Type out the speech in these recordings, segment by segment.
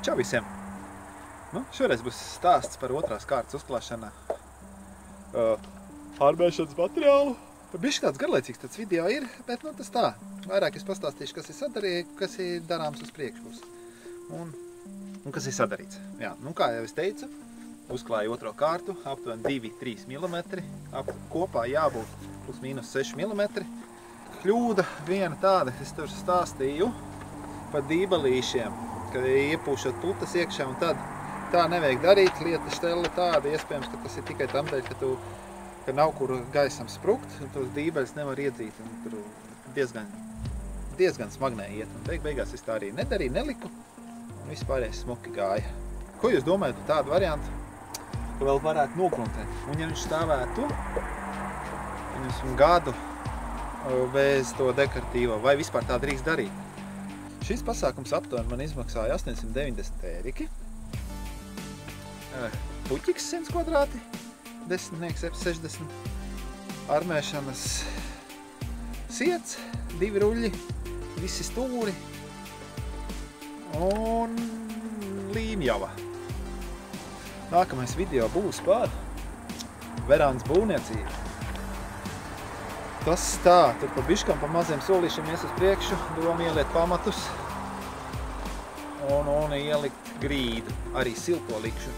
Čau visiem! Šoreiz būs stāsts par otrās kārtas uzklāšana ārmēšanas materiālu. Bišķi tāds garlaicīgs tāds video ir, bet tas tā. Vairāk es pastāstīšu, kas ir darāms uz priekšu. Un kas ir sadarīts. Jā, kā jau es teicu, uzklāju otro kārtu, aptuveni 2-3 mm. Kopā jābūt plus mīnus 6 mm. Kļūda viena tāda, es tur stāstīju par dībelīšiem, kad iepūšot putas iekšā un tad tā nevajag darīt. Lieta štelle tāda, iespējams, ka tas ir tikai tam dēļ, ka nav kur gaisam sprukt, un tos dībeļus nevar iedzīt, un tur diezgan smagnēji iet. Un beigās es tā arī nedarīju, neliku, un vispārējais smuki gāja. Ko jūs domājat par tādu variantu, ka vēl varētu nogruntēt? Un ja viņš stāvētu gadu bez to dekoratīvo, vai vispār tā drīkst darīt? Šis pasākums aptuveni man izmaksāja 890 eiriki. Puķiks 100 kvadrāti, desmitnieks 60, armēšanas siets, 2 ruļļi, visi stūri un līmjava. Nākamais video būs par verandas būvniecību. Tas tā, tur pa biškam, pa maziem solīšiem ies uz priekšu, doma ieliet pamatus un ielikt grīdu, arī silto likšu,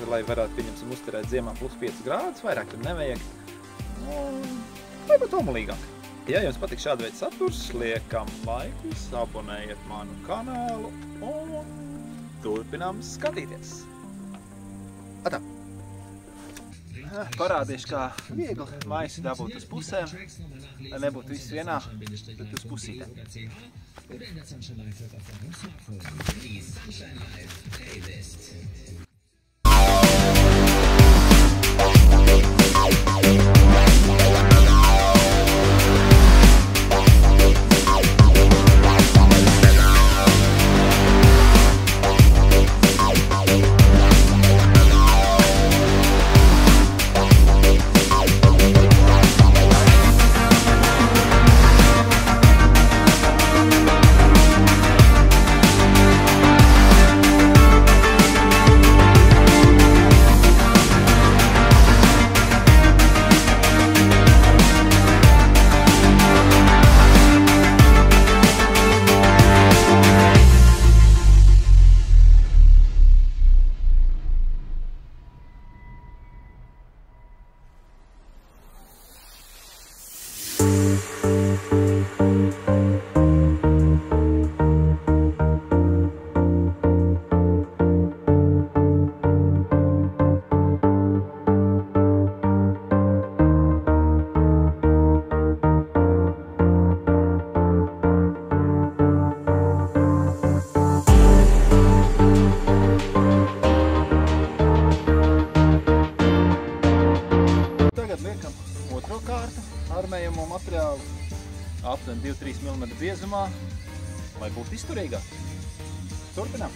lai varētu, pieņemsim, uzturēt ziemā plus 5 grādus, vairāk tur nevajag, vai pat omulīgāk. Ja jums patīk šāda veida saturs, liekam laikus, abonējiet manu kanālu un turpinām skatīties. Atā! Parādīšu, kā viegli maisu dabūt uz pusēm, lai nebūtu viss vienā, bet uz pusītēm. Armējamo materiālu aptuveni 2-3 mm biezumā, lai būtu izturīgāk. Turpinām!